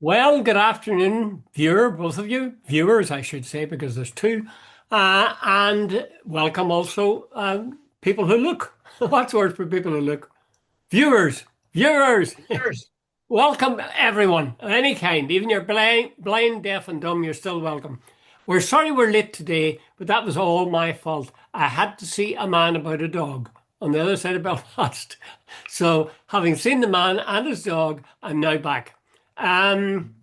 Well, good afternoon, viewer, both of you. Viewers, I should say, because there's two. And welcome also people who look. What's the word for people who look? Viewers, viewers. Cheers. Welcome, everyone of any kind. Even you're blind, deaf, and dumb, you're still welcome. We're sorry we're late today, but that was all my fault. I had to see a man about a dog on the other side of Belfast. So, having seen the man and his dog, I'm now back. Um,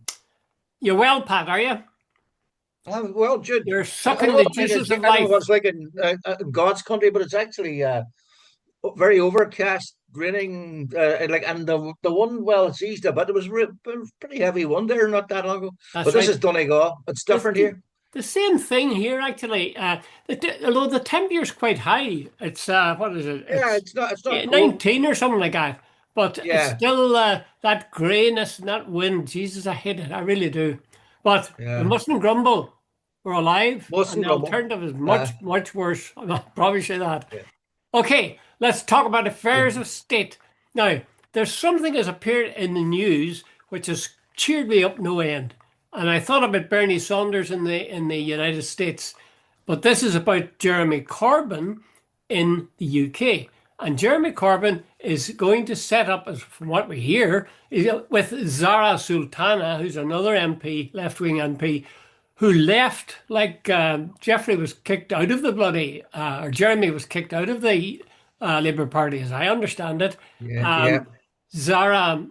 you're well, Pat, are you? Well, Jude, You're I sucking know the juices of I don't know what life. it's like in God's country, but it's actually very overcast, raining, and the one, well, it's eased a bit. It was pretty heavy one there not that long ago. But That's this right. is Donegal. It's different The, here. the same thing here, actually. Although the temperature's quite high, it's what is it? Yeah, It's it's not cold. 19 or something like that. But it's Yeah, still that grayness and that wind. Jesus, I hate it. I really do. But we yeah. mustn't grumble. We're alive, and Mustn't the grumble. alternative is Uh, much, much worse. I'll probably say that. yeah. Okay, let's talk about affairs of state. Now, there's something has appeared in the news which has cheered me up no end. And I thought about Bernie Sanders in the United States, but this is about Jeremy Corbyn in the UK. And Jeremy Corbyn is going to set up, as from what we hear, with Zara Sultana, who's another MP, left-wing MP, who left like Jeffrey was kicked out of the or Jeremy was kicked out of the Labour Party, as I understand it. Yeah, yeah. Um, Zara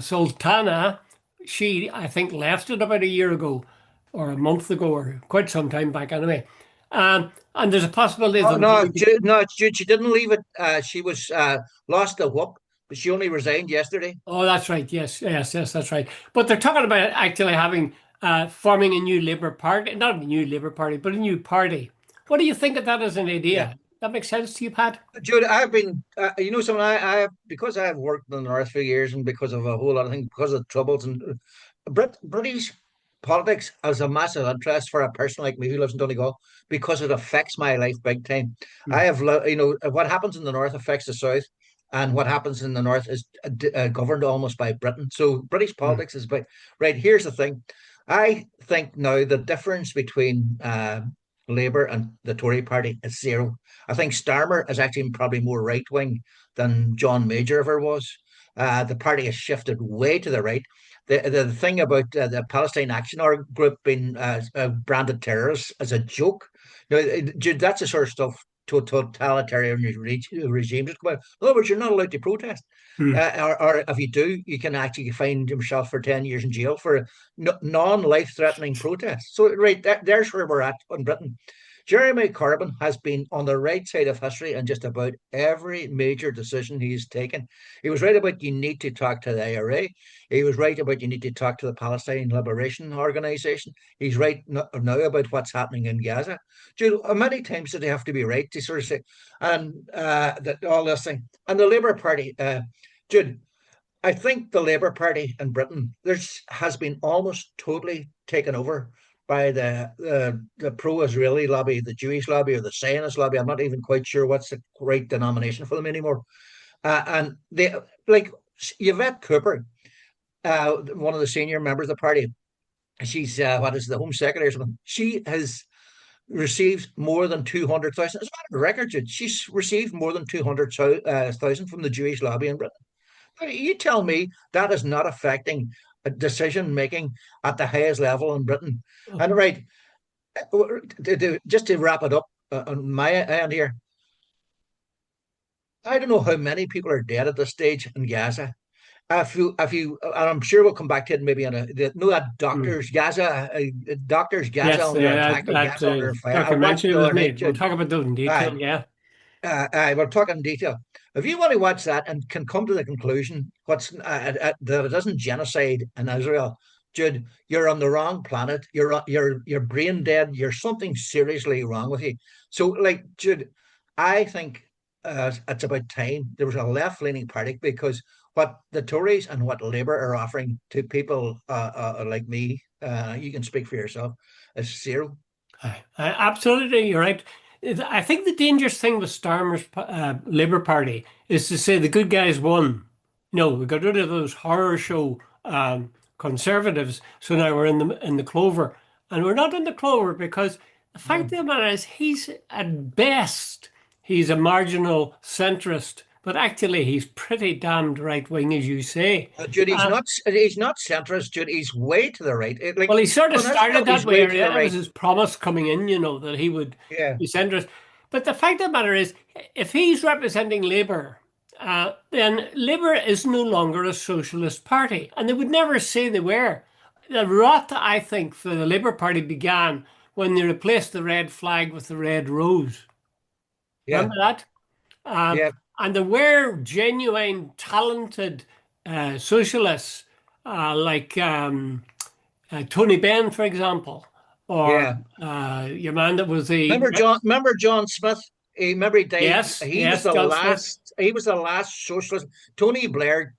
Sultana, she, I think, left it about a year ago or a month ago or quite some time back anyway. And there's a possibility Oh, they'll no, go to. Jude, no, Jude, she didn't leave it. She was lost the whoop, but she only resigned yesterday. Oh, that's right. Yes, yes, yes, that's right. But they're talking about actually having forming a new Labour Party, not a new Labour Party, but a new party. What do you think of that as an Yeah. idea? That makes sense to you, Pat? Jude, I've been, something. Because I've worked in the North for years, and because of a whole lot of things, because of the troubles and British politics has a massive interest for a person like me who lives in Donegal because it affects my life big time. Hmm. What happens in the North affects the South, and what happens in the North is governed almost by Britain. So British Hmm. politics is big. Right, here's the thing. I think now the difference between Labour and the Tory party is zero. I think Starmer is actually probably more right wing than John Major ever was. The party has shifted way to the right. The thing about the Palestine Action Group being branded terrorists as a joke, that's the sort of stuff to totalitarian regimes. In other words, you're not allowed to protest. Hmm. Or if you do, you can actually find yourself for 10 years in jail for non-life threatening protest. So, right, there's where we're at in Britain. Jeremy Corbyn has been on the right side of history in just about every major decision he's taken. He was right about you need to talk to the IRA. He was right about you need to talk to the Palestine Liberation Organization. He's right now about what's happening in Gaza. Jude, how many times did he have to be right to sort of say, and that all this thing? And the Labour Party, Jude, I think the Labour Party in Britain has been almost totally taken over by the pro-Israeli lobby, the Jewish lobby, or the Zionist lobby. I'm not even quite sure what's the right denomination for them anymore. And they like Yvette Cooper, one of the senior members of the party. She's what is the Home Secretary or something. She has received more than 200,000. It's not a record. She's received more than 200,000 from the Jewish lobby in Britain. You tell me that is not affecting decision making at the highest level in Britain. And right, just to wrap it up on my end here, I don't know how many people are dead at this stage in Gaza. And I'm sure we'll come back to it maybe no, that Hmm. doctors Gaza Yes, under attack or that Gaza under fire. I Dr. watched mentioned it the with other me. night, We'll Jude. talk about those in Uh, detail. Yeah. we'll talk in detail. If you want to watch that and can come to the conclusion that it isn't genocide in Israel, Jude, you're on the wrong planet. You're brain dead. You're something seriously wrong with you. So, like, Jude, I think it's about time there was a left leaning party because what the Tories and what Labour are offering to people like me, you can speak for yourself, is zero. Absolutely, you're right. I think the dangerous thing with Starmer's Labour Party is to say the good guys won. No, we got rid of those horror show Conservatives. So now we're in the clover, and we're not in the clover because the fact of the matter is at best he's a marginal centrist, but actually he's pretty damned right wing, as you say. Jude, he's not centrist, Jude. He's way to the right. Well, he sort of On his started bill, that he's way. way to the That was right. his promise coming in, that he would Yeah, be centrist. But the fact of the matter is, if he's representing Labour, then Labour is no longer a socialist party. And they would never say they were. The rot, I think, for the Labour Party began when they replaced the red flag with the red rose. yeah, Remember that? yeah, And there were genuine, talented socialists like Tony Benn, for example, or yeah. your man that was the Remember John Smith? Remember he died. yes, He was yes, the John Smith. last. He was the last socialist. Tony Blair.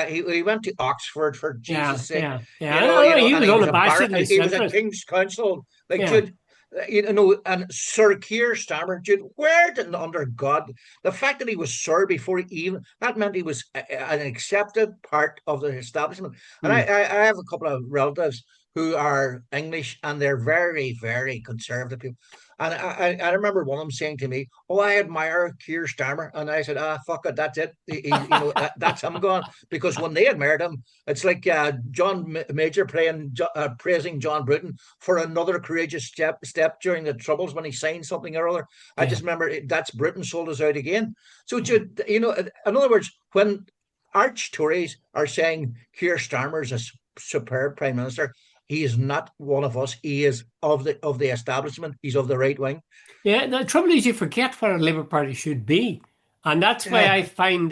He went to Oxford for Yeah, Jesus' sake. yeah, yeah. I know, he And was he was a unabashedly he was a centrist. King's Counsel. Like Yeah, Jude, and Sir Keir Starmer, Jude, where did under God the fact that he was Sir before he even that meant he was an accepted part of the establishment. And hmm. I have a couple of relatives who are English and they're very, very conservative people. And I remember one of them saying to me, "Oh, I admire Keir Starmer," and I said, "Ah, fuck it, that's it. That's him gone." Because when they admired him, it's like John Major praising John Bruton for another courageous step during the Troubles when he signed something or other. I Yeah, just remember that's Britain sold us out again. So, in other words, when arch Tories are saying Keir Starmer is a superb prime minister, he is not one of us. He is of the establishment. He's of the right wing. yeah. The trouble is, you forget what a Labour Party should be, and that's why Yeah, I find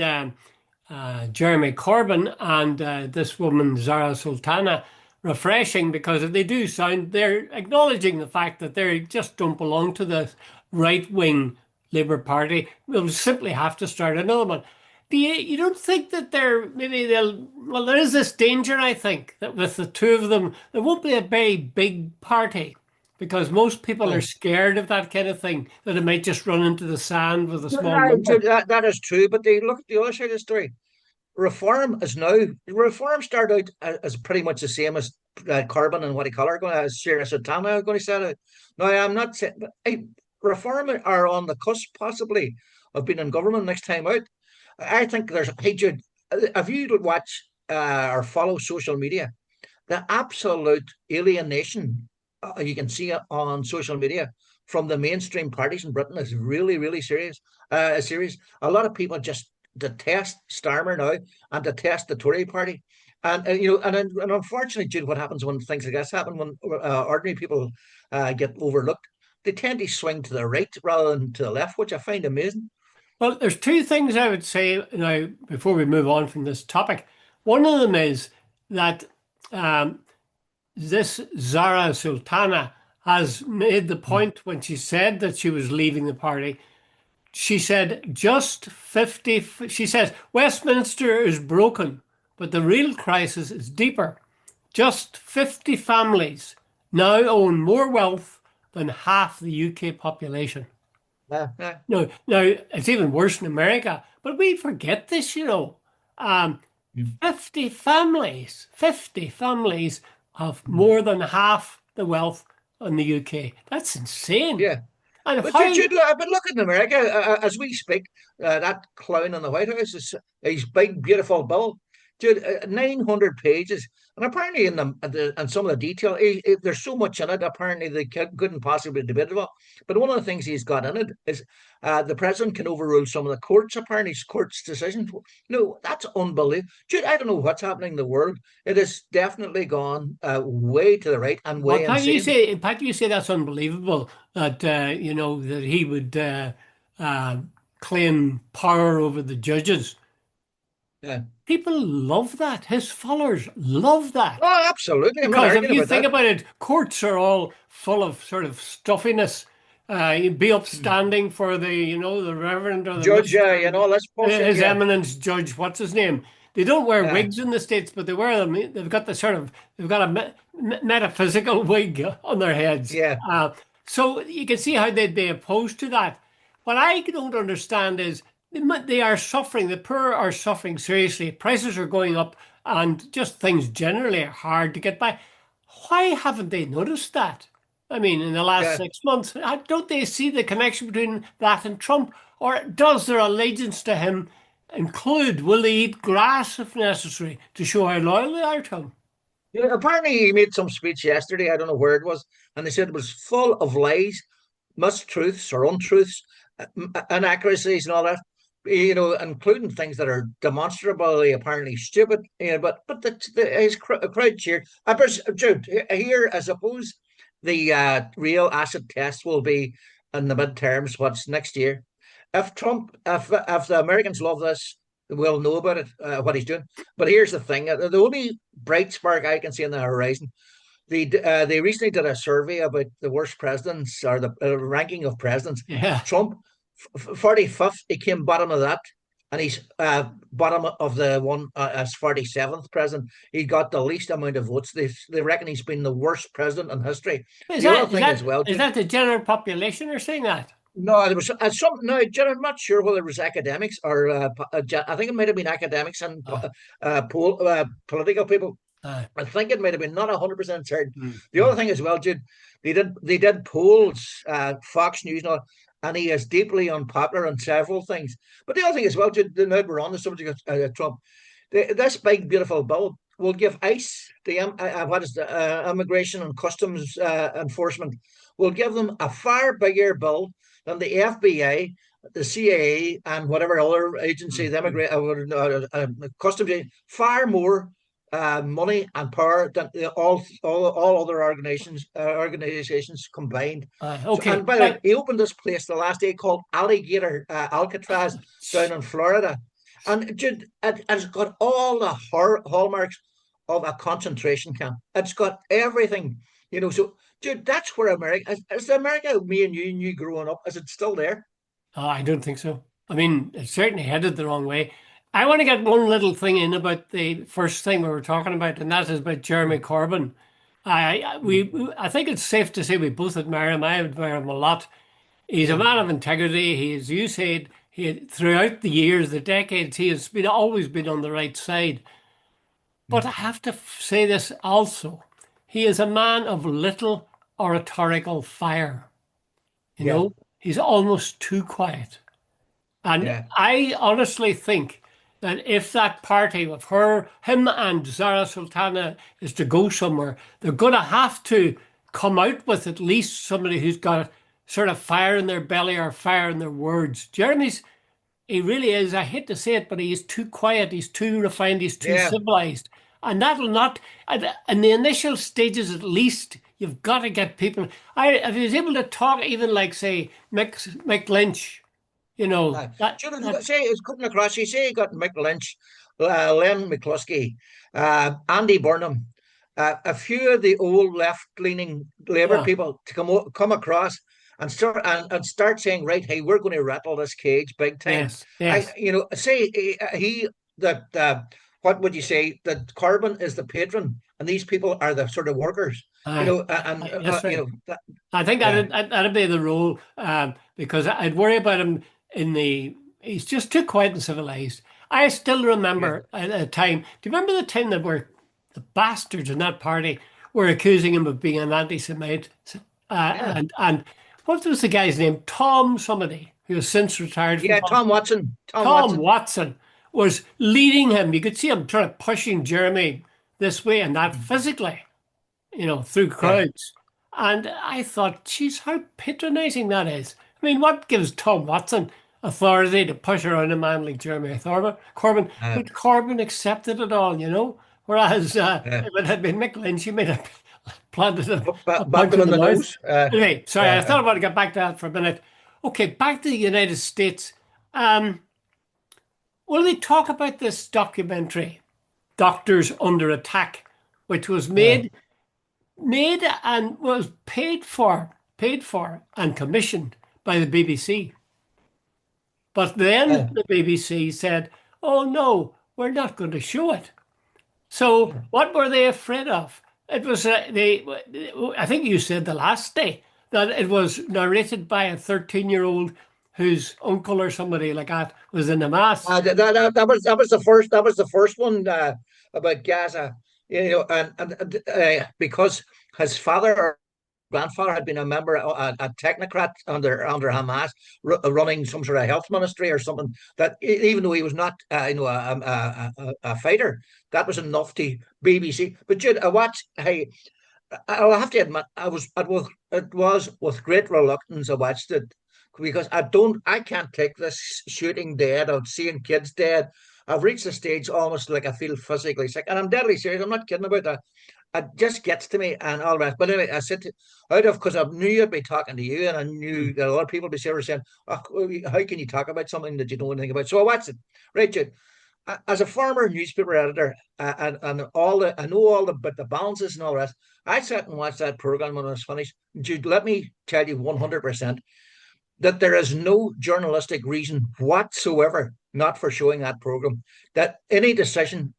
Jeremy Corbyn and this woman Zara Sultana refreshing because they do sound they're acknowledging the fact that they just don't belong to the right wing Labour Party. We'll simply have to start another one. You don't think that well, there is this danger, I think, that with the two of them there won't be a very big party because most people are no. scared of that kind of thing, that it might just run into the sand with a small That, number. that is true, but they look at the other side of the story. Reform started out as pretty much the same as Corbyn and what he call her going as Sarah Sultana going to set it. Now I'm not saying reform are on the cusp possibly of being in government next time out. I think there's hey Jude, if you watch or follow social media, the absolute alienation you can see it on social media from the mainstream parties in Britain is really, really serious. Serious. A lot of people just detest Starmer now and detest the Tory party. And unfortunately, Jude, what happens when things like this happen, when ordinary people get overlooked, they tend to swing to the right rather than to the left, which I find amazing. Well, there's two things I would say now before we move on from this topic. One of them is that um, this Zara Sultana has made the point when she said that she was leaving the party. She said just 50, she says Westminster is broken, but the real crisis is deeper. Just 50 families now own more wealth than half the UK population. Yeah. No, now it's even worse in America, but we forget this, Um, 50 families have more than half the wealth in the UK. That's insane. Yeah. And But how, I've been looking in America as we speak. That clown in the White House is his big, beautiful bill. Dude, 900 pages. And apparently, in some of the detail, there's so much in it. Apparently, they couldn't possibly debate it all. But one of the things he's got in it is the president can overrule some of the courts. Apparently, courts' decisions. No, that's unbelievable. Dude, I don't know what's happening in the world. It has definitely gone way to the right and well, way insane. in fact, you say that's unbelievable that, that he would uh, claim power over the judges. Yeah. People love that. His followers love that. Oh, absolutely. I'm not Because if arguing you about think that. about it, courts are all full of sort of stuffiness. You'd be upstanding for the Reverend or the Judge, Mister, that's bullshit. His Yeah, Eminence Judge, what's his name? They don't wear yeah, wigs in the States, but they wear them. They've got a metaphysical wig on their heads. yeah. So you can see how they'd be opposed to that. What I don't understand is they are suffering. The poor are suffering seriously. Prices are going up. and just things generally are hard to get by. Why haven't they noticed that? I mean, in the last Yeah. 6 months, don't they see the connection between that and Trump? Or does their allegiance to him include, will they eat grass if necessary to show how loyal they are to him? Yeah, apparently he made some speech yesterday. I don't know where it was, and they said it was full of lies, mistruths or untruths, inaccuracies, and all that. Including things that are demonstrably apparently stupid. His crowd cheered. Jude, here, I suppose the real acid test will be in the midterms. What's next year? If the Americans love this, we'll know about it. What he's doing. But here's the thing: the only bright spark I can see on the horizon. They recently did a survey about the worst presidents or the ranking of presidents. Yeah. Trump, 45th, he came bottom of that, and he's bottom of the one as 47th president. He got the least amount of votes. They reckon he's been the worst president in history. Is The other that is thing as that well, is Jim, that the general population are saying that? no, there was some. No, Jen, I'm not sure whether it was academics or I think it might have been academics and Uh, political people. uh, I think it might have been not 100% certain. mm, The other mm. thing as well, Jude, they did polls, Fox News, and he is deeply unpopular on several things. But the other thing as well, Jude, now we're on the subject of Trump, this big beautiful bill will give ICE what is the immigration and customs enforcement will give them a far bigger bill than the FBI, the CIA, and whatever other agency, Mm, the mm. customs, far more money and power than all other organizations combined. So, Okay, and by the way, right. he opened this place the last day called Alligator Alcatraz down in Florida, and it's got all the hallmarks of a concentration camp. It's got everything. So, dude, that's where America is. The America me and you knew growing up. Is it still there? I don't think so. I mean, it's certainly headed the wrong way. I want to get one little thing in about the first thing we were talking about, and that is about Jeremy Mm, Corbyn. I think it's safe to say we both admire him. I admire him a lot. He's a yeah, man of integrity. He, as you said, throughout the years, the decades, he has been always been on the right side. But mm, I have to say this also. He is a man of little oratorical fire. You yeah, know, he's almost too quiet. And yeah, I honestly think that if that party of him and Zara Sultana is to go somewhere, they're going to have to come out with at least somebody who's got sort of fire in their belly or fire in their words. He really is. I hate to say it, but he's too quiet. He's too refined. He's too yeah. civilized. And that'll not, in the initial stages at least, you've got to get people. If he was able to talk, even like, say, Mick Lynch, that, Should that, have say it's cutting across. You say you got Mick Lynch, Len McCluskey, Andy Burnham, a few of the old left-leaning Labour yeah, people to come across and start saying, right, hey, we're going to rattle this cage big time. yes, yes. Say he that what would you say that Corbyn is the patron and these people are the sort of workers. And That's right. that, I think yeah, that'd be the role, because I'd worry about him he's just too quiet and civilized. I still yeah, remember at a time, do you remember the time that the bastards in that party were accusing him of being an anti-Semite? yeah, And what was the guy's name? Tom somebody, who has since retired from yeah. Tom Watson, Tom Tom Watson. Watson was leading him. You could see him sort of pushing Jeremy this way and that Mm, physically, through yeah. crowds. And I thought, geez, how patronizing that is. I mean, what gives Tom Watson authority to push around a man like Jeremy Corbyn? Uh, But Corbyn accepted it all. Whereas uh, if it had been Mick Lynch, he might have planted a Bump punch him in in the the mouth. nose. Anyway, sorry, I Uh, thought about to get back to that for a minute. Okay, back to the United States. Um, will they talk about this documentary, Doctors Under Attack, which was uh, made and was paid for and commissioned by the BBC. But then uh, the BBC said, "Oh no, we're not going to show it." So what were they afraid of? It was I think you said the last day that it was narrated by a 13-year-old whose uncle or somebody like that was in the mass. That was the first one about Gaza, and because his father or grandfather had been a member, a technocrat under Hamas, running some sort of health ministry or something. That even though he was not, a fighter, that was enough to BBC. But Jude, I watched. Hey, I'll have to admit, it was with great reluctance I watched it because I can't take this shooting dead of seeing kids dead. I've reached a stage almost like I feel physically sick, and I'm deadly serious. I'm not kidding about that. It just gets to me and all that. But anyway, I said out of because I knew I'd be talking to you, and I knew that a lot of people would be saying, oh, "How can you talk about something that you don't know anything about?" So I watched it. Right, Jude, as a former newspaper editor, and I know all about the balances and all that. I sat and watched that program when I was finished. Jude, let me tell you 100% that there is no journalistic reason whatsoever not for showing that program. That any decision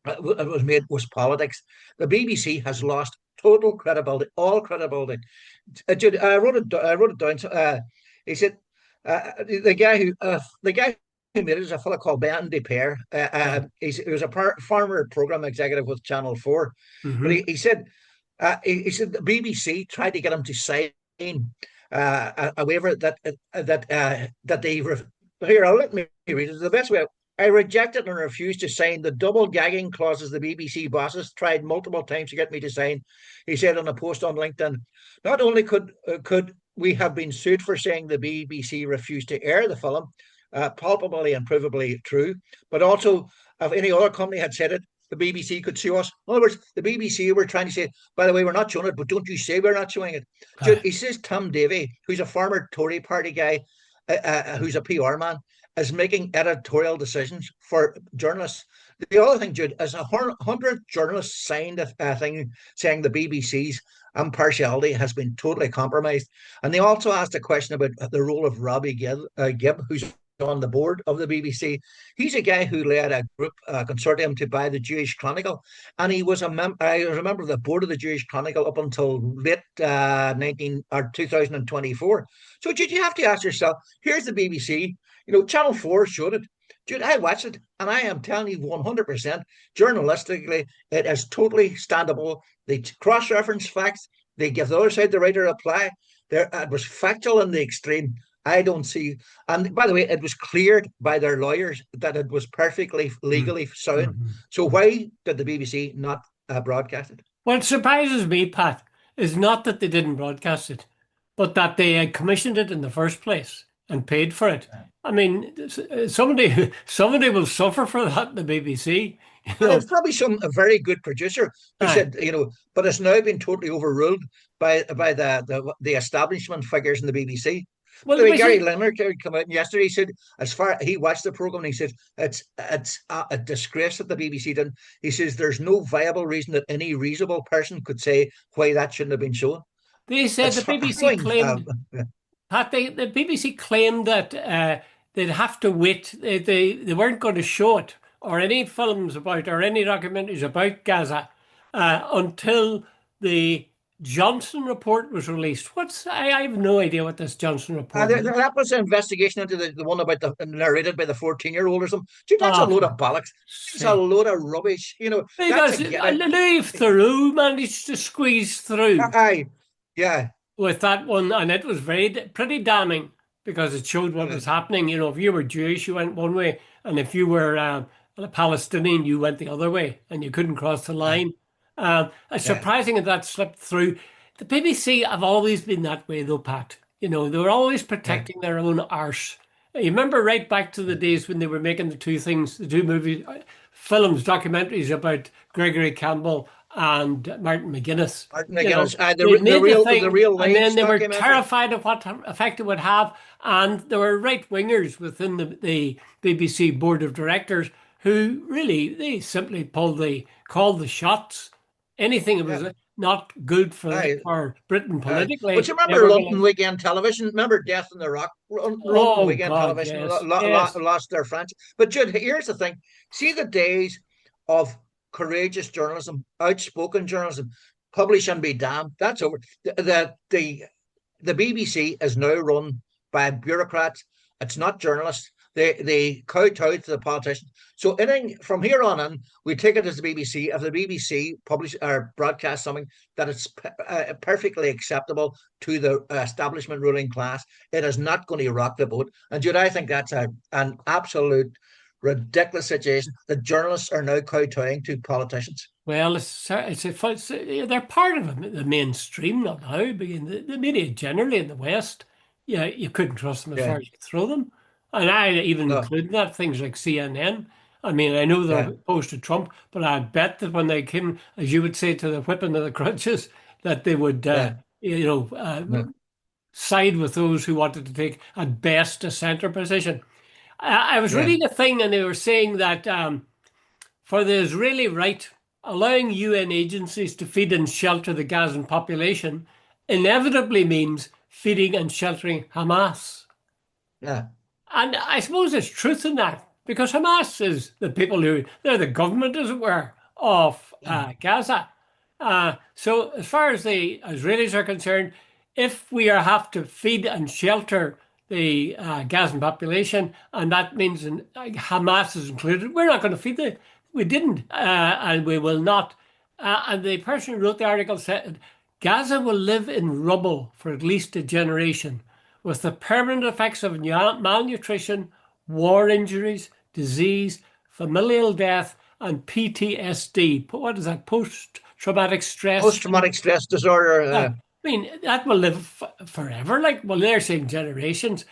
that was made was politics. The BBC has lost total credibility, all credibility. Jude, I wrote it down. He said the guy who made it is a fellow called Ben DePere. Yeah. He was a former program executive with Channel 4. But Hmm. he said the BBC tried to get him to sign a waiver that they here. Let me read it. The best way. I rejected and refused to sign the double gagging clauses the BBC bosses tried multiple times to get me to sign. He said on a post on LinkedIn. Not only could we have been sued for saying the BBC refused to air the film, palpably and provably true, but also if any other company had said it, the BBC could sue us. In other words, the BBC were trying to say, by the way, we're not showing it, but don't you say we're not showing it. He says Tom Davey, who's a former Tory party guy, who's a PR man, is making editorial decisions for journalists. The other thing, Jude, is 100 journalists signed a thing saying the BBC's impartiality has been totally compromised. And they also asked a question about the role of Robbie Gibb, who's on the board of the BBC. He's a guy who led a group, consortium to buy the Jewish Chronicle, and he was I remember the board of the Jewish Chronicle up until late 2024. So, did you have to ask yourself? Here's the BBC. Channel 4 showed it. Dude, I watched it, and I am telling you 100%, journalistically, it is totally standable. They cross-reference facts. They give the other side the right to reply. It was factual in the extreme. I don't see. And by the way, it was cleared by their lawyers that it was perfectly legally sound. So Hmm. why did the BBC not broadcast it? What surprises me, Pat, is not that they didn't broadcast it, but that they had commissioned it in the first place and paid for it. I mean, somebody will suffer for that in the BBC. You And it's know, probably a very good producer who aye. said, but it's now been totally overruled by the establishment figures in the BBC. By Well, the way, we Gary see Lineker came out yesterday. He said, as far he watched the program, and he said it's a disgrace that the BBC didn't. He says there's no viable reason that any reasonable person could say why that shouldn't have been shown. they said It's the BBC harrowing. claimed, Pat, the BBC claimed that they'd have to wait. They weren't going to show it or any films about or any documentaries about Gaza until the Johnson report was released. I have no idea what this Johnson report is. That was an investigation into the one about the narrated by the 14-year-old or something. Dude, that's a Oh, load for of bollocks. It's a sake. load of rubbish. That's a Because get. Louis Theroux managed to squeeze through I, yeah. with that one, and it was pretty damning because it showed what Uh, was happening. If you were Jewish, you went one way, and if you were a Palestinian, you went the other way, and you couldn't cross the uh, line. It's yeah. surprising that that slipped through. The BBC have always been that way, though, Pat. They were always Yeah. protecting their own arse. You remember right back to the days when they were making the two movies, films, documentaries about Gregory Campbell and Martin McGuinness. Martin You know, McGuinness, they the made the real the thing, real and then lives they were documentary. terrified of what effect it would have. And there were right wingers within the BBC board of directors who really they simply called the shots. Anything that Yeah. was not good for Aye. Britain But politically, you they remember were going London to. Weekend Television? Remember Death in the Rock? London Oh Weekend God, Television yes, yes. lost their franchise. But Jude, here's the thing: see the days of courageous journalism, outspoken journalism, publish and be damned. That's over. The BBC is now run by bureaucrats. It's not journalists. They kowtow to the politicians. So anything from here on in, we take it as the BBC. If the BBC publish or broadcast something that is perfectly acceptable to the establishment ruling class, it is not going to rock the boat. And Jude, I think that's an absolute ridiculous situation that journalists are now kowtowing to politicians. Well, they're part of the mainstream not now, but in the media generally in the West, yeah, you couldn't trust them as far Yeah, as you could throw them. And I even no, include that things like CNN. I mean, I know they're yeah, opposed to Trump, but I bet that when they came, as you would say, to the whipping of the crutches, that they would, yeah, no, side with those who wanted to take at best a centre position. I was yeah, reading a thing, and they were saying that. For the Israeli right, allowing UN agencies to feed and shelter the Gazan population inevitably means feeding and sheltering Hamas. yeah, And I suppose there's truth in that because Hamas is the people they're the government, as it were, of yeah, Gaza. So, as far as the Israelis are concerned, if we have to feed and shelter the Gazan population, and that means Hamas is included, we're not going to feed the. We didn't, and we will not. And the person who wrote the article said Gaza will live in rubble for at least a generation, with the permanent effects of malnutrition, war injuries, disease, familial death, and PTSD. What is that? Post traumatic stress. post-traumatic stress disorder. I mean, that will live forever. Like, well, they're saying generations.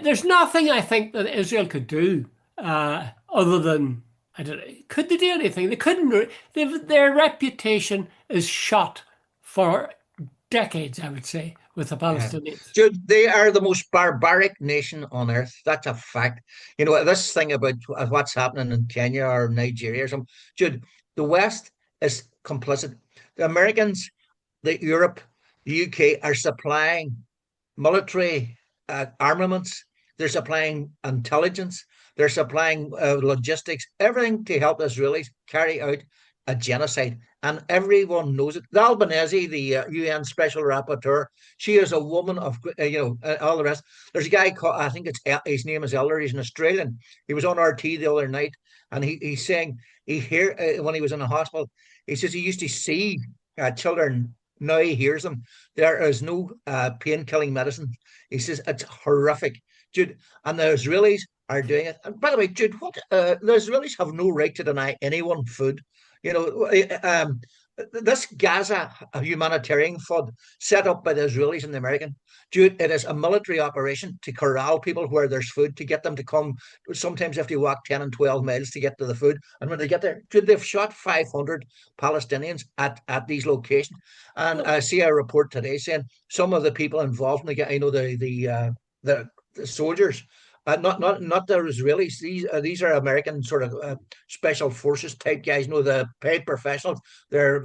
There's nothing I think that Israel could do other than, I don't know, could they do anything? They couldn't. Their reputation is shot for decades, I would say, with the Yeah. Palestinians. Dude, they are the most barbaric nation on earth. That's a fact. You know, this thing about what's happening in Kenya or Nigeria or something. Dude, the West is complicit. The Americans, the Europe, the UK are supplying military armaments. They're supplying intelligence. They're supplying logistics, everything to help Israelis carry out a genocide. And everyone knows it. The Albanese, the UN Special Rapporteur, she is a woman of, all the rest. There's a guy called, I think his name is Elder. He's an Australian. He was on RT the other night, and he's saying when he was in a hospital, he says he used to see children. Now he hears them. There is no pain killing medicine. He says it's horrific, Jude. And the Israelis are doing it. And by the way, Jude, what the Israelis have no right to deny anyone food. You know, this Gaza humanitarian fund set up by the Israelis and the American, Jude, it is a military operation to corral people where there's food, to get them to come. Sometimes you have to walk 10 and 12 miles to get to the food. And when they get there, Jude, they've shot 500 Palestinians at these locations. And I see a report today saying some of the people involved in the soldiers, not the Israelis. These are American sort of special forces type guys. You know, the paid professionals. They're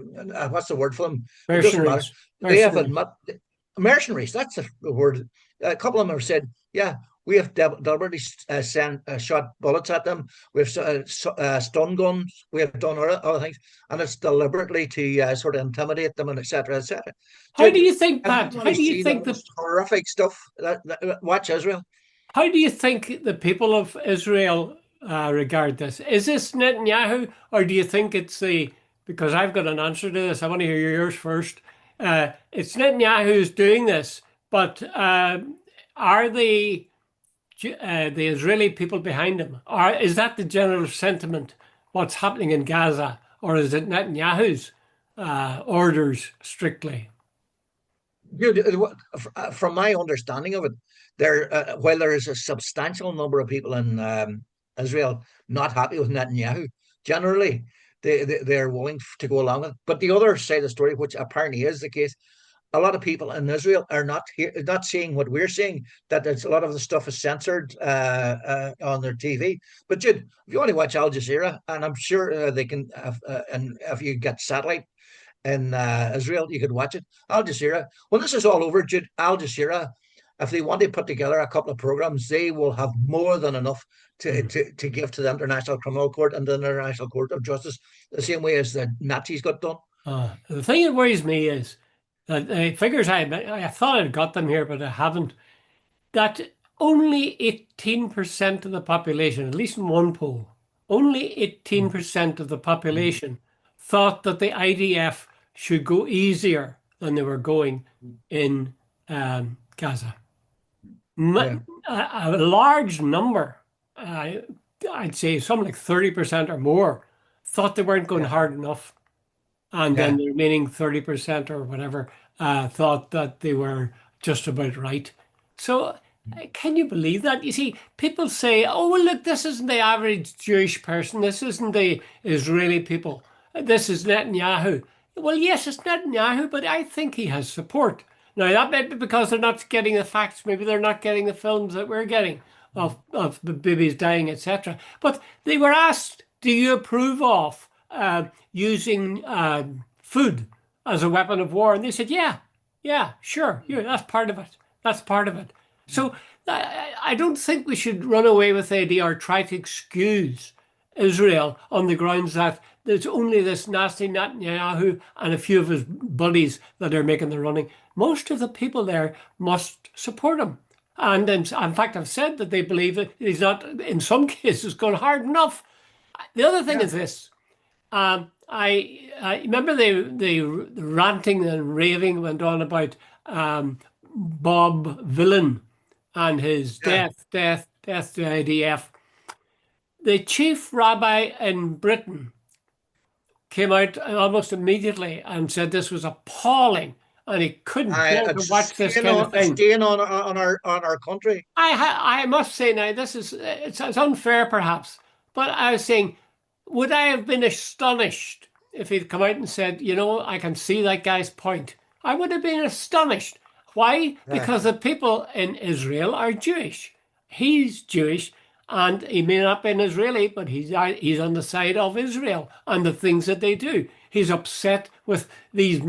what's the word for them? It doesn't matter. Mercenaries. They have Mercenaries. admit mercenaries. That's the word. A couple of them have said, "Yeah, we have deliberately shot bullets at them. We've stun guns. We have done other things, and it's deliberately to sort of intimidate them and etc. etc." How do you think, If you Pat? want to see the most horrific stuff, watch Israel. How do you think the people of Israel regard this? Is this Netanyahu, or do you think it's the? Because I've got an answer to this. I want to hear yours first. It's Netanyahu who's doing this, but are the Israeli people behind him? Or is that the general sentiment? What's happening in Gaza, or is it Netanyahu's orders strictly? From my understanding of it, while there is a substantial number of people in Israel not happy with Netanyahu, generally they're willing to go along with it. But the other side of the story, which apparently is the case, a lot of people in Israel are not seeing what we're seeing. That a lot of the stuff is censored on their TV. But Jude, if you want to watch Al Jazeera, and I'm sure they can, and if you get satellite in Israel, you could watch it. Al Jazeera. When this is all over, Jude, Al Jazeera, if they want to put together a couple of programs, they will have more than enough to give to the International Criminal Court and the International Court of Justice, the same way as the Nazis got done. The thing that worries me is that the figures I thought I'd got them here, but I haven't. that only 18% of the population, at least in one poll, only 18% of the population thought that the IDF should go easier than they were going in Gaza. Yeah, A large number, I'd say something like 30% or more, thought they weren't going yeah, hard enough. And then yeah, the remaining 30% or whatever thought that they were just about right. So can you believe that? You see, people say, oh, well, look, this isn't the average Jewish person. This isn't the Israeli people. This is Netanyahu. Well, yes, it's Netanyahu, but I think he has support. Now, that might be because they're not getting the facts. Maybe they're not getting the films that we're getting of the babies dying, etc. But they were asked, do you approve of using food as a weapon of war? And they said, yeah, yeah, sure, yeah, that's part of it. That's part of it. So I don't think we should run away with the idea or try to excuse Israel on the grounds that there's only this nasty Netanyahu and a few of his buddies that are making the running. Most of the people there must support him. And in fact, I've said that they believe that he's not, in some cases, gone hard enough. The other thing yeah. is this. I remember the ranting and raving went on about Bob Villan and his Yeah. death to IDF. The chief rabbi in Britain came out almost immediately and said this was appalling and he couldn't bear to It's a watch this stain kind of on thing. our country. I must say now, this is it's unfair perhaps, but I was saying, would I have been astonished if he'd come out and said, you know, I can see that guy's point? I would have been astonished. Why? Yeah, Because the people in Israel are Jewish. He's Jewish, and he may not be an Israeli, but he's on the side of Israel and the things that they do. He's upset with these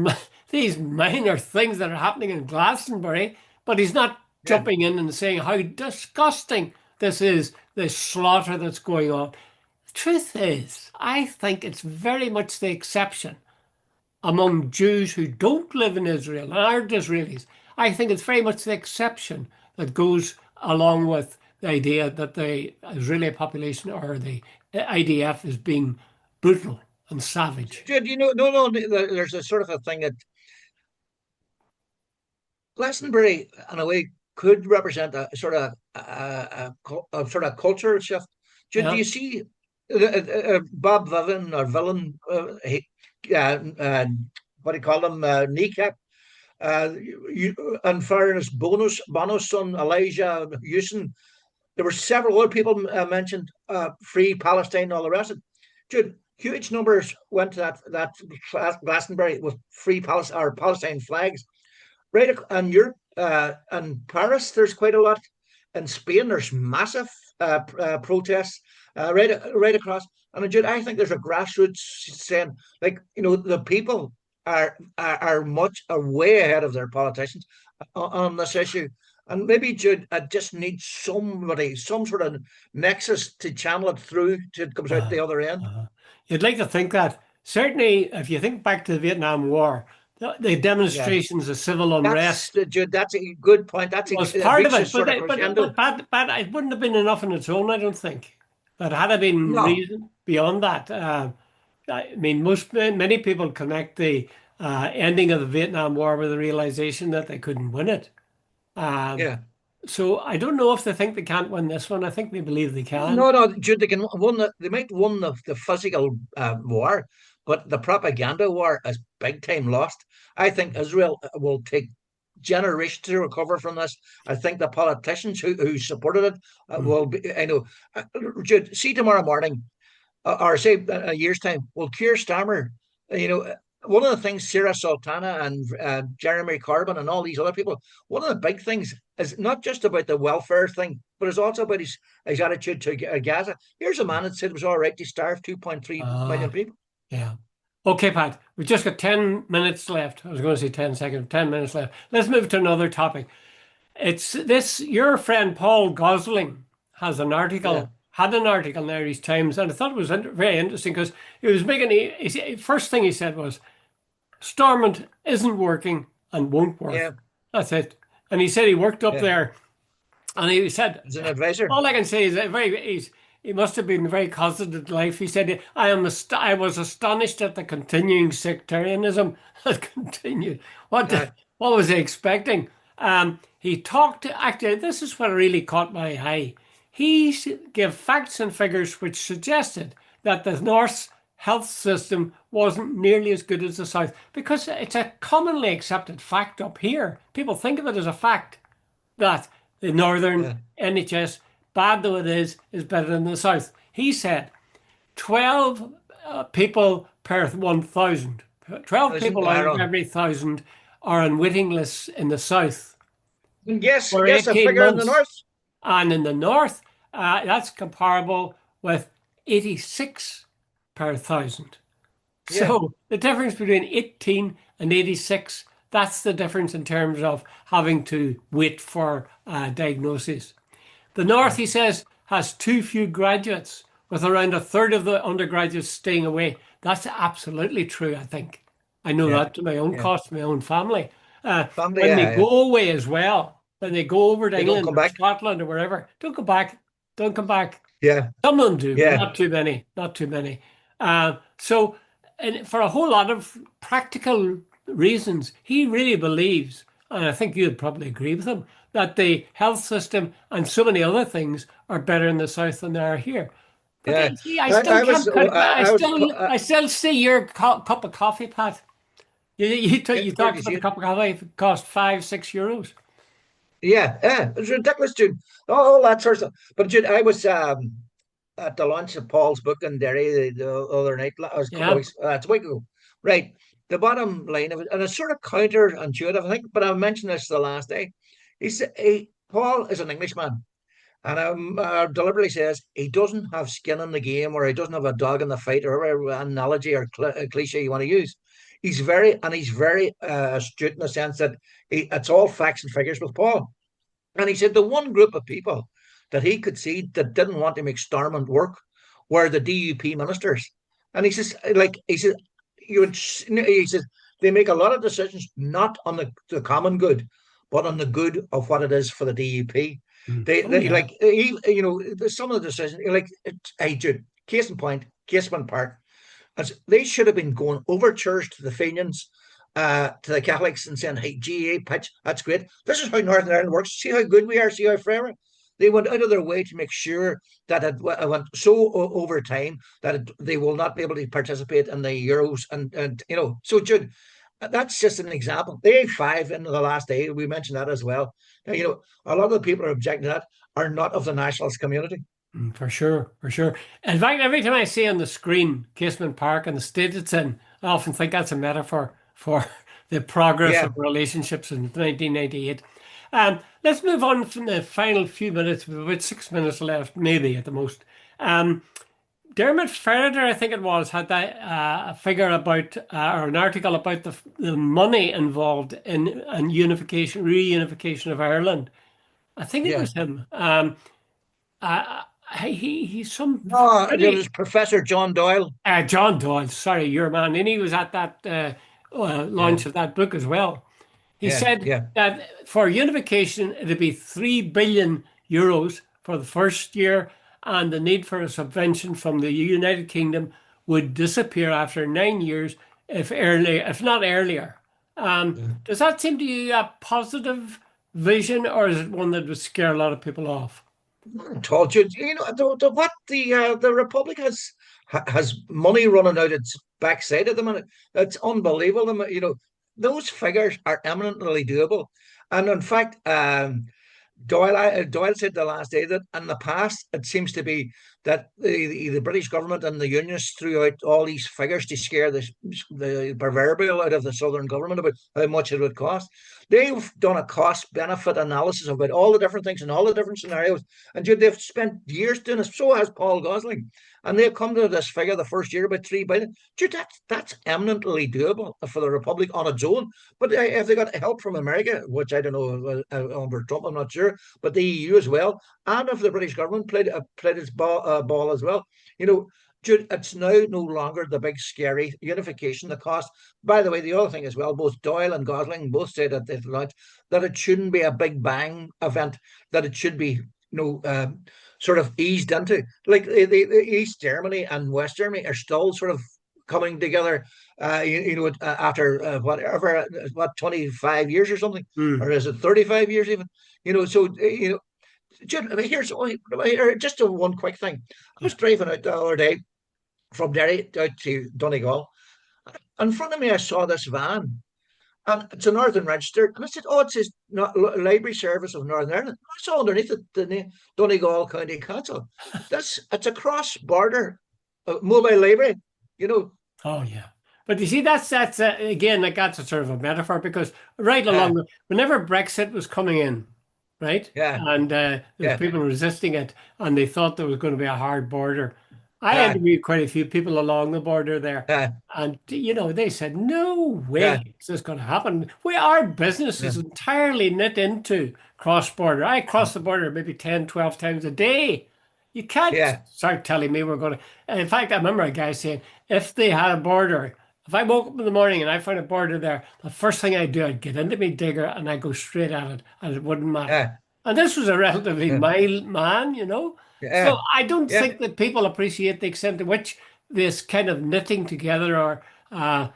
minor things that are happening in Glastonbury, but he's not yeah. jumping in and saying how disgusting this is, this slaughter that's going on. The truth is, I think it's very much the exception among Jews who don't live in Israel and aren't Israelis. I think it's very much the exception that goes along with the idea that the Israeli population or the IDF is being brutal and savage. Jude, no, there's a sort of a thing that Glastonbury, in a way, could represent a sort of a sort of cultural shift. Do Yeah. you see Bob Vivian or Villain? What do you call him? Kneecap. In fairness, Bono's son Elijah Houston. There were several other people mentioned, free Palestine and all the rest of it. Dude, huge numbers went to that Glastonbury with free Palestine flags. Right, and Europe and Paris, there's quite a lot. In Spain, there's massive protests right across. And Jude, I think there's a grassroots saying, like, the people are much way ahead of their politicians on this issue. And maybe Jude, I just need somebody, some sort of nexus to channel it through to it comes out Uh, the other end. You'd like to think that. Certainly, if you think back to the Vietnam War, the Yeah, demonstrations, the civil unrest Jude. That's a good point. That's was it part of it, reaches sort of crescendo. but it wouldn't have been enough on its own, I don't think. But had it been No, reason beyond that, I mean, many people connect the ending of the Vietnam War with the realization that they couldn't win it. Um, yeah. so I don't know if they think they can't win this one. I think they believe they can. No, Jude, they might win the physical war, but the propaganda war is big time lost. I think Israel will take generations to recover from this. I think the politicians who supported it Mm. will be. I know, Jude. See tomorrow morning, or say a year's time, will Keir Starmer, you know, one of the things Sarah Sultana and Jeremy Corbyn and all these other people, one of the big things is not just about the welfare thing, but it's also about his attitude to Gaza. Here's a man that said it was all right to starve 2.3 million Ah, people. yeah. Okay, Pat, we've just got 10 minutes left. I was going to say 10 seconds, 10 minutes left. Let's move to another topic. It's this, your friend Paul Gosling has an Yeah, article, had an article in the Irish Times, and I thought it was very interesting because he was making, first thing he said was, Stormont isn't working and won't work. yeah, That's it. And he said he worked up yeah, there And he said, as an advisor. all I can say is that he must have been very constant in life. He said, I was astonished at the continuing sectarianism that continued. Uh, What was he expecting? He talked, actually, this is what really caught my eye. He gave facts and figures which suggested that the North's health system wasn't nearly as good as the South, because it's a commonly accepted fact up here. People think of it as a fact that the Northern yeah, NHS, bad though it is better than the South. He said 12 people per 1,000. 12 isn't people out of Aaron? every 1,000 are on waiting lists in the South And guess for guess a 18 figure in the months. north. And in the North, that's comparable with 86 per 1,000. Yeah, So the difference between 18 and 86, that's the difference in terms of having to wait for diagnosis. The North, yeah, he says, has too few graduates, with around a third of the undergraduates staying away. That's absolutely true, I think. I know yeah, that to my own yeah. cost, my own family. Family, When they yeah, yeah. go away as well, when they go over to They don't England come or back. Scotland or wherever, don't go back. Don't come back. Yeah, Some of them do, but yeah, not too many. Not too many. So, and for a whole lot of practical reasons, he really believes, and I think you'd probably agree with him, that the health system and so many other things are better in the South than they are here. But yeah. see, I still I was, can't cut. I was, I still see your cup of coffee, Pat. You where talked do you about see the it? cup of coffee it cost 5, 6 euros. Yeah, yeah. It's ridiculous, Jude. All that sort of stuff. But Jude, I was at the launch of Paul's book in Derry the other night. It was a couple of Yeah, weeks. It's a week ago. Right. The bottom line of it, and it's sort of counterintuitive, I think, but I mentioned this the last day. Paul is an Englishman. And deliberately says he doesn't have skin in the game, or he doesn't have a dog in the fight, or whatever analogy or cliche you want to use. He's very astute in the sense that it's all facts and figures with Paul. And he said the one group of people that he could see that didn't want to make Stormont work were the DUP ministers. And he says, you would, he says, they make a lot of decisions not on the common good, but on the good of what it is for the DUP. mm. Oh They yeah. like, some of the decisions, like, hey, Jude, case in point, Casement Park, as they should have been going overtures to the Fenians, to the Catholics, and saying, "Hey, GA pitch, that's great. This is how Northern Ireland works. See how good we are. See how fair." They went out of their way to make sure that it went so over time that they will not be able to participate in the Euros, and So, Jude, that's just an example. The A5 in the last day, we mentioned that as well. Now, a lot of the people who are objecting to that are not of the nationalist community. For sure, for sure. In fact, every time I see on the screen Casement Park and the state it's in, I often think that's a metaphor for the progress Yeah, of relationships in 1998. Let's move on from the final few minutes, with about 6 minutes left, maybe at the most. Um, Dermot Ferreter, I think it was, had that a figure about or an article about the money involved in unification, reunification of Ireland. I think it yeah. was him. Uh, he's some No, it was pretty Professor John Doyle. John Doyle. Sorry, your man, and he was at that Yeah, launch of that book as well. He yeah, said yeah. that for unification, it'd be 3 billion euros for the first year, and the need for a subvention from the United Kingdom would disappear after 9 years, if not earlier. Does that seem to you a positive vision, or is it one that would scare a lot of people off? Told you, what the Republic has money running out its backside at the minute. It's unbelievable. Those figures are eminently doable, and in fact, Doyle said the last day that in the past it seems to be that the British government and the unionists threw out all these figures to scare the proverbial out of the Southern government about how much it would cost. They've done a cost benefit analysis about all the different things and all the different scenarios, and they've spent years doing it. So has Paul Gosling, and they've come to this figure the first year about 3 billion. Dude, that's eminently doable for the Republic on its own. But if they got help from America, which I don't know under Trump, I'm not sure, but the EU as well, and if the British government played its ball as well, you know, Jude, it's now no longer the big scary unification, the cost. By the way, the other thing as well, both Doyle and Gosling both said at the launch that it shouldn't be a big bang event, that it should be, sort of eased into. Like the East Germany and West Germany are still sort of coming together, after whatever, what, 25 years or something, or Mm. is it 35 years even? So, Jude, I mean, just one quick thing. I was driving out the other day from Derry out to Donegal. In front of me, I saw this van, and it's a Northern Register. And I said, "Oh, it says Library Service of Northern Ireland." I saw underneath it the name Donegal County Council. It's a cross-border mobile library. You know, Oh yeah, but you see, that's again, like that's a sort of a metaphor because right uh, along, whenever Brexit was coming in, right, yeah, and there was yeah, people resisting it, and they thought there was going to be a hard border. I uh, interviewed quite a few people along the border there, uh, and they said, "No yeah, way is this going to happen. Our business yeah, is entirely knit into cross border. I cross the border maybe 10, 12 times a day. You can't yeah, start telling me we're going to." In fact, I remember a guy saying, "If they had a border." If I woke up in the morning and I found a border there, the first thing I'd do, I'd get into my digger and I'd go straight at it, and it wouldn't matter. yeah, And this was a relatively mild man. So yeah, I don't yeah, think that people appreciate the extent to which this kind of knitting together or uh,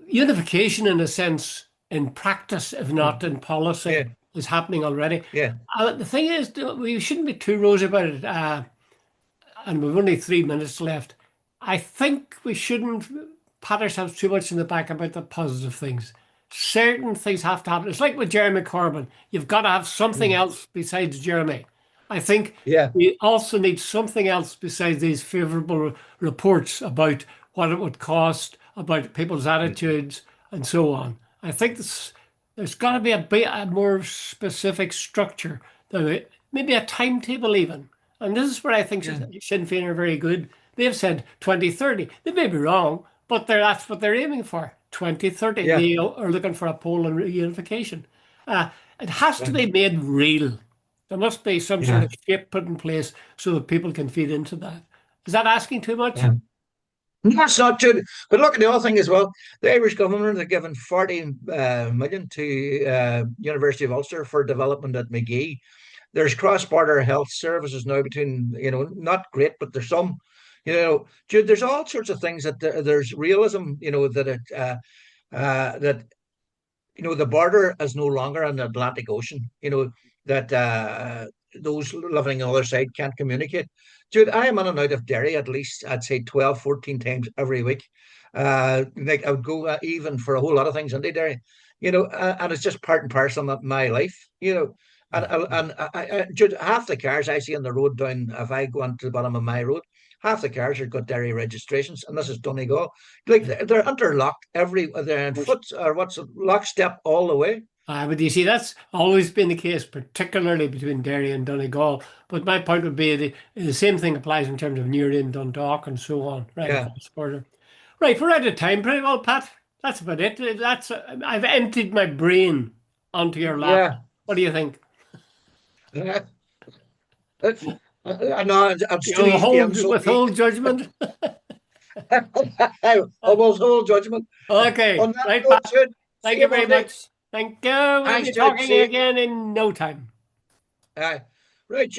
unification, in a sense, in practice, if not in yeah, policy, is happening already. yeah, The thing is, we shouldn't be too rosy about it. And we've only 3 minutes left. I think we shouldn't pat ourselves too much in the back about the positive things. Certain things have to happen. It's like with Jeremy Corbyn. You've got to have something else besides Jeremy. I think yeah, we also need something else besides these favourable reports about what it would cost, about people's attitudes, and so on. I think there's got to be a more specific structure, maybe a timetable even. And this is where I think yeah, Sinn Féin are very good. They've said 2030. They may be wrong, but that's what they're aiming for. 2030. yeah, They are looking for a Poland reunification. Uh, it has to yeah, be made real. There must be some sort yeah, of shape put in place so that people can feed into that. Is that asking too much? yeah. No, that's not true. But look at the other thing as well. The Irish government are giving 40 million to University of Ulster for development at McGee. There's cross-border health services now between, not great, but there's some. Jude, there's all sorts of things that there's realism, that the border is no longer an Atlantic Ocean. That those living on the other side can't communicate. Dude, I am in and out of Derry at least, I'd say 12, 14 times every week. Like I would go even for a whole lot of things into Derry, and it's just part and parcel of my life, Jude, half the cars I see on the road down, if I go onto the bottom of my road, half the cars are got Derry registrations, and this is Donegal. Like they're interlocked they're in foot or what's it, lockstep all the way. But you see, that's always been the case, particularly between Derry and Donegal. But my point would be the same thing applies in terms of Near in Dundalk and so on, right Yeah, across the border. Right, we're out of time pretty well, Pat. That's about it. I've emptied my brain onto your lap. yeah. What do you think? Uh, I know I'm You still easy. I'm so weak. withhold judgment? I almost all judgment. On Okay, that right, note, Pat. Jude, see Thank you you very Monday. much. Thank you. We'll Thanks, be Jude. talking See you. again in no time. Right, Jude.